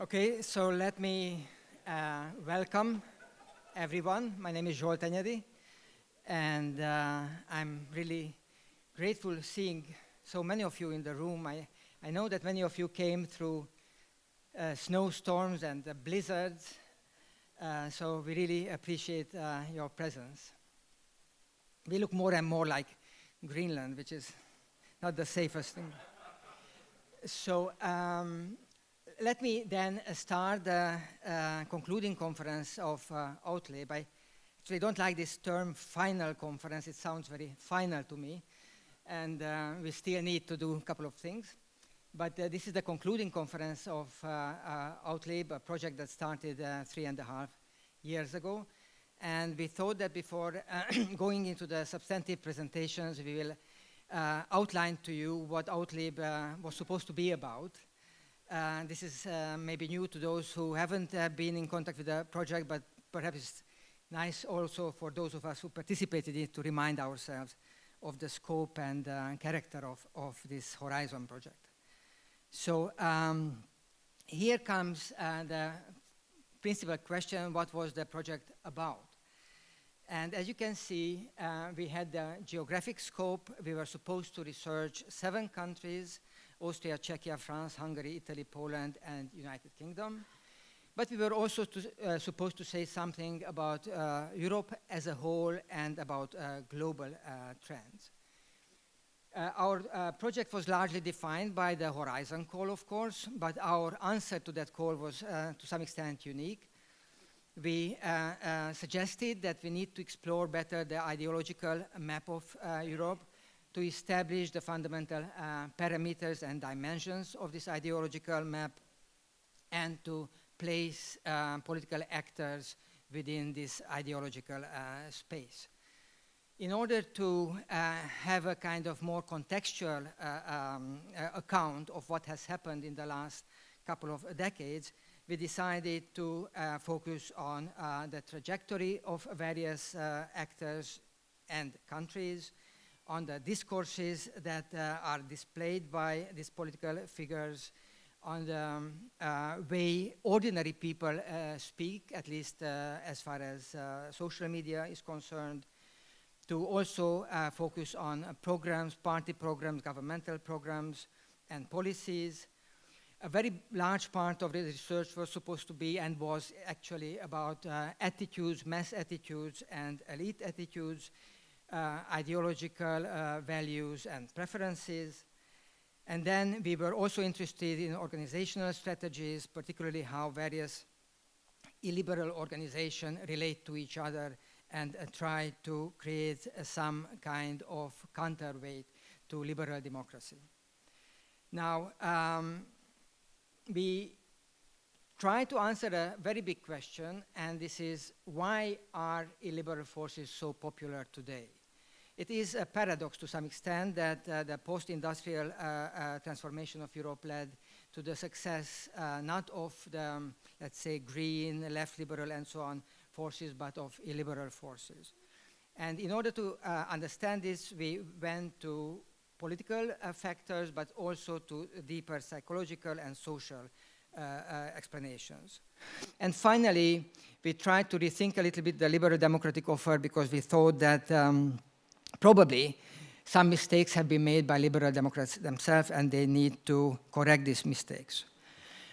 Okay, so let me welcome everyone. My name is Zsolt Enyedi, and I'm really grateful seeing so many of you in the room. I know that many of you came through snowstorms and blizzards, so we really appreciate your presence. We look more and more like Greenland, which is not the safest thing. So let me then start the concluding conference of AUTHLIB. I actually don't like this term final conference. It sounds very final to me. And we still need to do a couple of things. But this is the concluding conference of AUTHLIB, a project that started 3.5 years ago. And we thought that before going into the substantive presentations, we will outline to you what AUTHLIB was supposed to be about. This is maybe new to those who haven't been in contact with the project, but perhaps it's nice also for those of us who participated in it to remind ourselves of the scope and character of this Horizon project. So here comes the principal question: what was the project about? And as you can see, we had the geographic scope. We were supposed to research 7 countries: Austria, Czechia, France, Hungary, Italy, Poland, and United Kingdom. But we were also supposed to say something about Europe as a whole and about global trends. Our project was largely defined by the Horizon call, of course, but our answer to that call was to some extent unique. We suggested that we need to explore better the ideological map of Europe, to establish the fundamental parameters and dimensions of this ideological map, and to place political actors within this ideological space. In order to have a kind of more contextual account of what has happened in the last couple of decades, we decided to focus on the trajectory of various actors and countries, on the discourses that are displayed by these political figures, on the way ordinary people speak, at least as far as social media is concerned, to also focus on programs, party programs, governmental programs, and policies. A very large part of the research was supposed to be and was actually about attitudes, mass attitudes, and elite attitudes, ideological values and preferences. And then we were also interested in organizational strategies, particularly how various illiberal organizations relate to each other, and try to create some kind of counterweight to liberal democracy. Now, we try to answer a very big question, and this is: why are illiberal forces so popular today? It is a paradox to some extent that the post-industrial transformation of Europe led to the success not of the, let's say, green, left liberal and so on forces, but of illiberal forces. And in order to understand this, we went to political factors, but also to deeper psychological and social explanations. And finally, we tried to rethink a little bit the liberal democratic offer, because we thought that probably some mistakes have been made by liberal democrats themselves, and they need to correct these mistakes.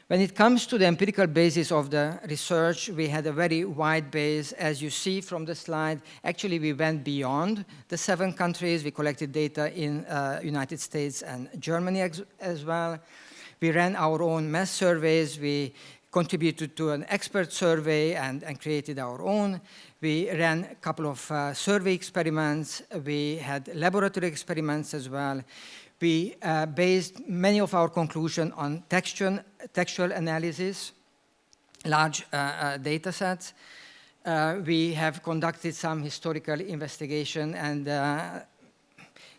When it comes to the empirical basis of the research, we had a very wide base. As you see from the slide, actually we went beyond the 7 countries. We collected data in United States and Germany as well. We ran our own mass surveys. We contributed to an expert survey and created our own. We ran a couple of survey experiments. We had laboratory experiments as well. We based many of our conclusions on textual analysis, large data sets. We have conducted some historical investigation, and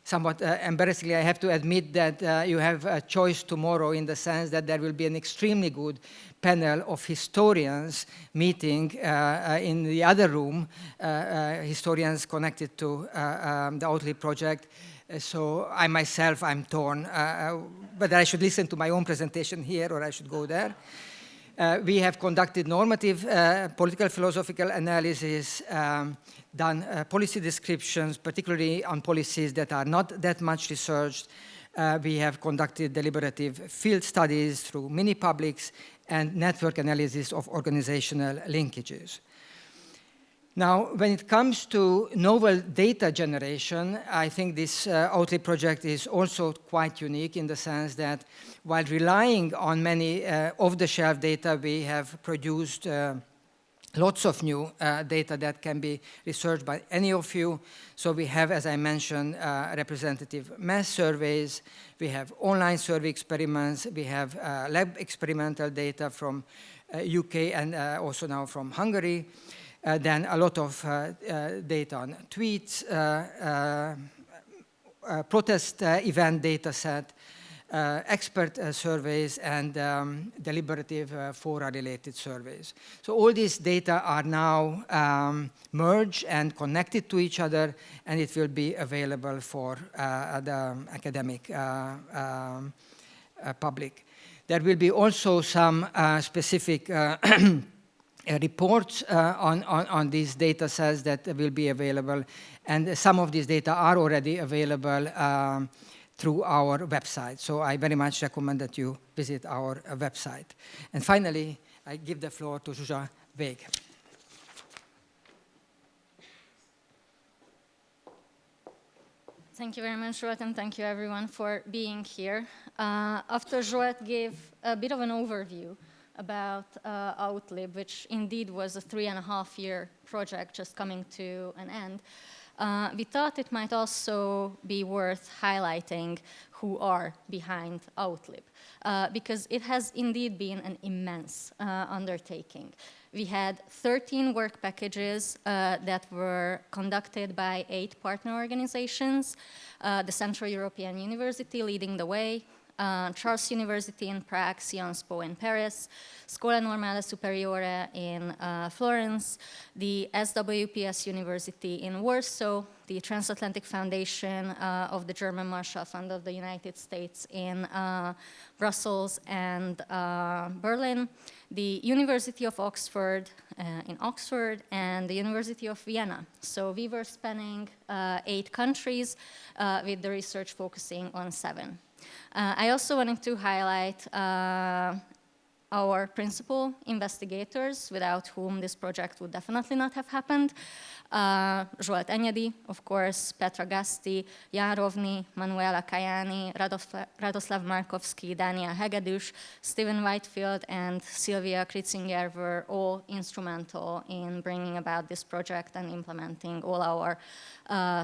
somewhat embarrassingly, I have to admit that you have a choice tomorrow, in the sense that there will be an extremely good panel of historians meeting in the other room, historians connected to the AUTHLIB project. So I myself, I'm torn, whether I should listen to my own presentation here or I should go there. We have conducted normative political philosophical analysis, done policy descriptions, particularly on policies that are not that much researched. We have conducted deliberative field studies through mini-publics and network analysis of organizational linkages. Now, when it comes to novel data generation, I think this AUTHLIB project is also quite unique in the sense that while relying on many off-the-shelf data, we have produced lots of new data that can be researched by any of you. So we have, as I mentioned, representative mass surveys, we have online survey experiments, we have lab experimental data from UK and also now from Hungary. Then a lot of data on tweets, protest event data set, expert surveys, and deliberative fora-related surveys. So all these data are now merged and connected to each other, and it will be available for the academic public. There will be also some specific reports on these data sets that will be available, and some of these data are already available through our website. So I very much recommend that you visit our website. And finally, I give the floor to Zsuzsanna Vegh. Thank you very much, Zsolt, and thank you everyone for being here. After Zsolt gave a bit of an overview about AUTHLIB, which indeed was a 3.5-year project just coming to an end, we thought it might also be worth highlighting who are behind AUTHLIB, because it has indeed been an immense undertaking. We had 13 work packages that were conducted by 8 partner organizations, the Central European University leading the way, Charles University in Prague, Sciences Po in Paris, Scuola Normale Superiore in Florence, the SWPS University in Warsaw, the Transatlantic Foundation of the German Marshall Fund of the United States in Brussels and Berlin, the University of Oxford in Oxford, and the University of Vienna. So we were spanning 8 countries with the research focusing on 7. I also wanted to highlight our principal investigators, without whom this project would definitely not have happened. Zsolt Enyedi, of course, Petra Gasti, Jan Rovny, Manuela Kajani, Radoslav Markovsky, Daniel Hegedűs, Stephen Whitefield, and Sylvia Kritzinger were all instrumental in bringing about this project and implementing all our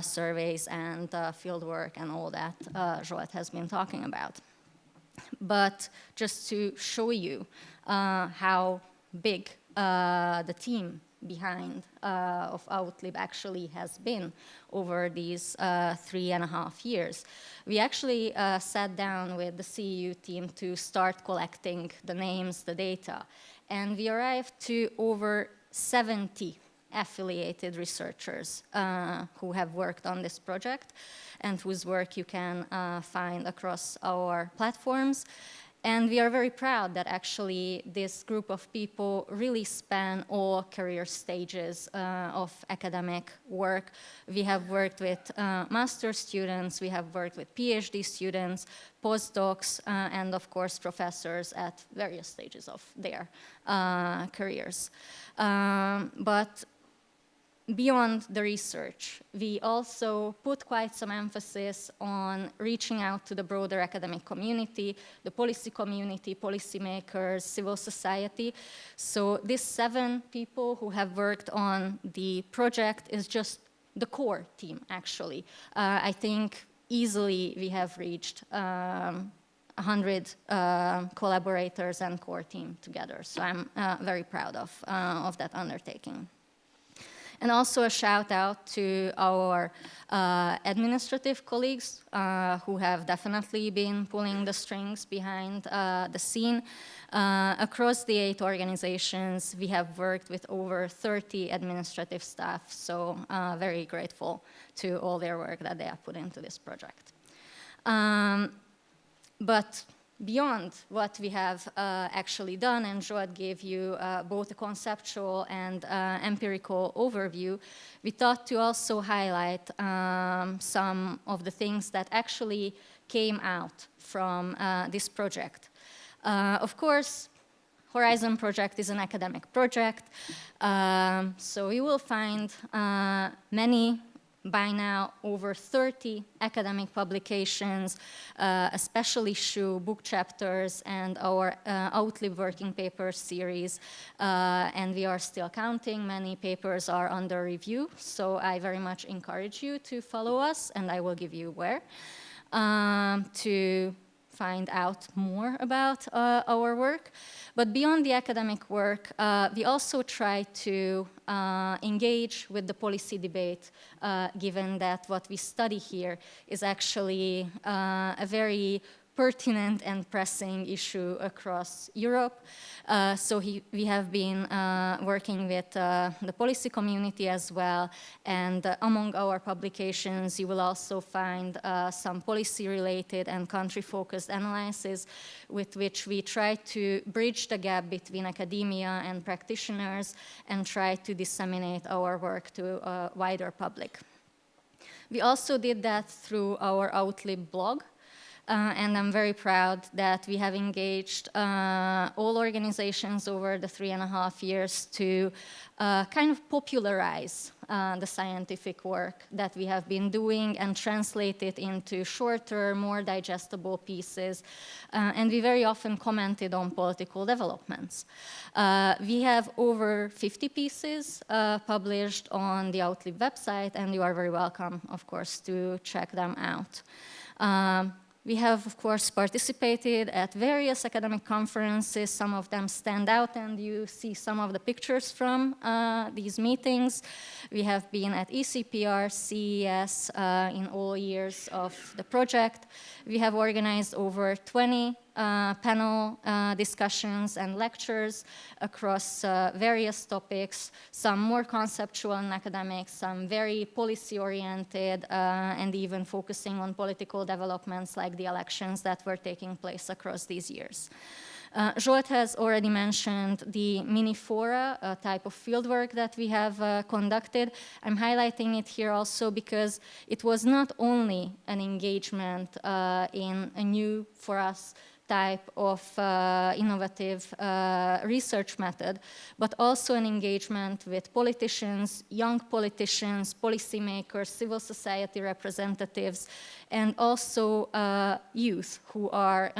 surveys and fieldwork and all that Zsolt has been talking about. But just to show you how big the team behind of AUTHLIB actually has been over these 3.5 years. We actually sat down with the CEU team to start collecting the names, the data, and we arrived to over 70 affiliated researchers who have worked on this project and whose work you can find across our platforms. And we are very proud that actually this group of people really span all career stages of academic work. We have worked with master's students, we have worked with PhD students, postdocs, and of course professors at various stages of their careers. But beyond the research, we also put quite some emphasis on reaching out to the broader academic community, the policy community, policymakers, civil society. So these 7 people who have worked on the project is just the core team, actually. I think easily we have reached 100 collaborators and core team together. So I'm very proud of that undertaking. And also a shout out to our administrative colleagues who have definitely been pulling the strings behind the scene. Across the 8 organizations, we have worked with over 30 administrative staff, so very grateful to all their work that they have put into this project. But beyond what we have actually done, and Zsolt gave you both a conceptual and empirical overview, we thought to also highlight some of the things that actually came out from this project. Of course, Horizon project is an academic project, so you will find many, by now, over 30 academic publications, a special issue, book chapters, and our AUTHLIB working paper series. And we are still counting. Many papers are under review, so I very much encourage you to follow us, and I will give you where, to find out more about our work. But beyond the academic work, we also try to engage with the policy debate, given that what we study here is actually a very pertinent and pressing issue across Europe. So we have been working with the policy community as well, and among our publications you will also find some policy-related and country-focused analysis with which we try to bridge the gap between academia and practitioners and try to disseminate our work to a wider public. We also did that through our AUTHLIB blog. And I'm very proud that we have engaged all organizations over the 3.5 years to kind of popularize the scientific work that we have been doing and translate it into shorter, more digestible pieces. And we very often commented on political developments. We have over 50 pieces published on the AUTHLIB website, and you are very welcome, of course, to check them out. We have, of course, participated at various academic conferences. Some of them stand out, and you see some of the pictures from these meetings. We have been at ECPR, CES in all years of the project. We have organized over 20 panel discussions and lectures across various topics, some more conceptual and academic, some very policy-oriented, and even focusing on political developments like the elections that were taking place across these years. Zsolt has already mentioned the mini fora, a type of fieldwork that we have conducted. I'm highlighting it here also because it was not only an engagement in a new, for us, type of innovative research method, but also an engagement with politicians, young politicians, policymakers, civil society representatives, and also youth who are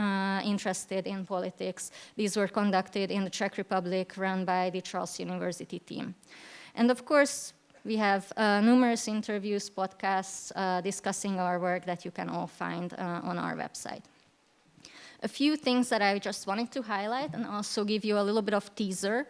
interested in politics. These were conducted in the Czech Republic, run by the Charles University team. And of course, we have numerous interviews, podcasts discussing our work that you can all find on our website. A few things that I just wanted to highlight and also give you a little bit of teaser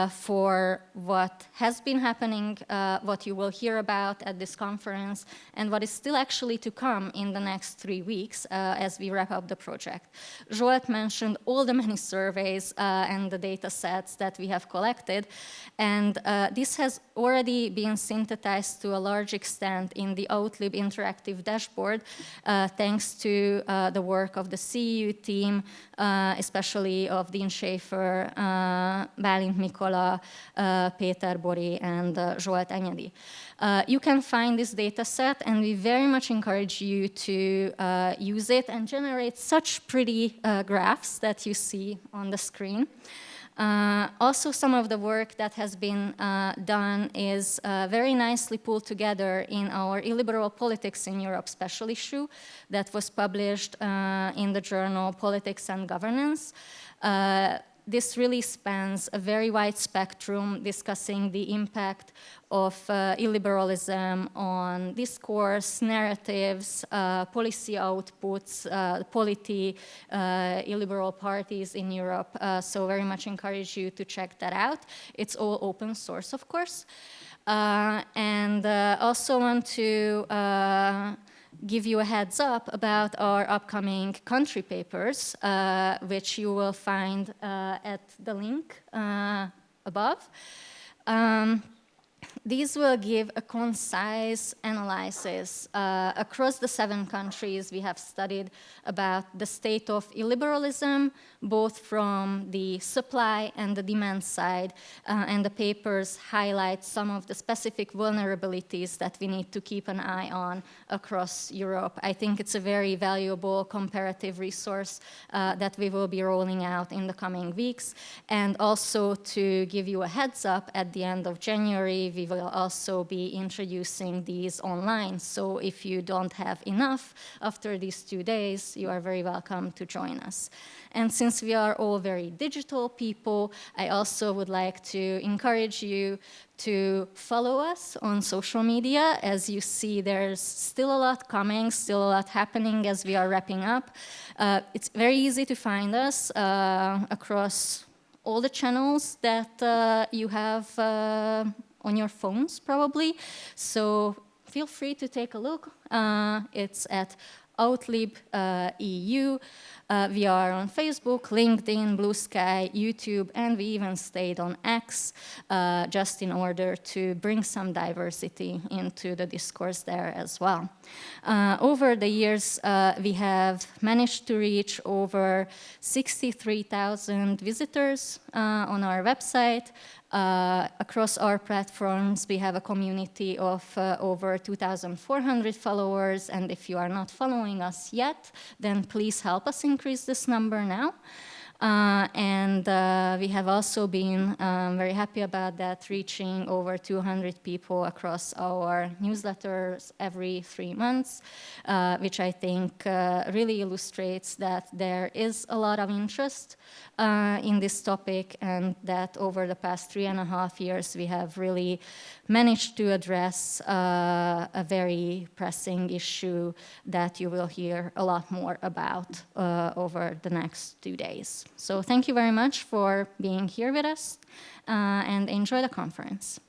for what has been happening, what you will hear about at this conference, and what is still actually to come in the next 3 weeks as we wrap up the project. Zsolt mentioned all the many surveys and the data sets that we have collected, and this has already been synthesized to a large extent in the AUTHLIB interactive dashboard, thanks to the work of the CEU team, especially of Dean Schaefer, Bálint Mikola, Péter Bori, and Zsolt Enyedi. You can find this data set, and we very much encourage you to use it and generate such pretty graphs that you see on the screen. Also, some of the work that has been done is very nicely pulled together in our Illiberal Politics in Europe special issue that was published in the journal Politics and Governance. This really spans a very wide spectrum discussing the impact of illiberalism on discourse, narratives, policy outputs, polity, illiberal parties in Europe. So very much encourage you to check that out. It's all open source, of course. And also want to give you a heads up about our upcoming country papers, which you will find at the link above. these will give a concise analysis. Across the 7 countries, we have studied about the state of illiberalism, both from the supply and the demand side, and the papers highlight some of the specific vulnerabilities that we need to keep an eye on across Europe. I think it's a very valuable comparative resource that we will be rolling out in the coming weeks. And also to give you a heads up, at the end of January, we will also be introducing these online. So if you don't have enough after these 2 days, you are very welcome to join us. And since we are all very digital people, I also would like to encourage you to follow us on social media. As you see, there's still a lot coming, still a lot happening as we are wrapping up. It's very easy to find us across all the channels that you have on your phones, probably. So feel free to take a look. It's at AUTHLIB EU. We are on Facebook, LinkedIn, Blue Sky, YouTube, and we even stayed on X just in order to bring some diversity into the discourse there as well. Over the years, we have managed to reach over 63,000 visitors on our website. Across our platforms, we have a community of over 2,400 followers, and if you are not following us yet, then please help us increase this number now. And we have also been very happy about that, reaching over 200 people across our newsletters every 3 months, which I think really illustrates that there is a lot of interest in this topic, and that over the past 3.5 years we have really managed to address a very pressing issue that you will hear a lot more about over the next 2 days. So thank you very much for being here with us, and enjoy the conference.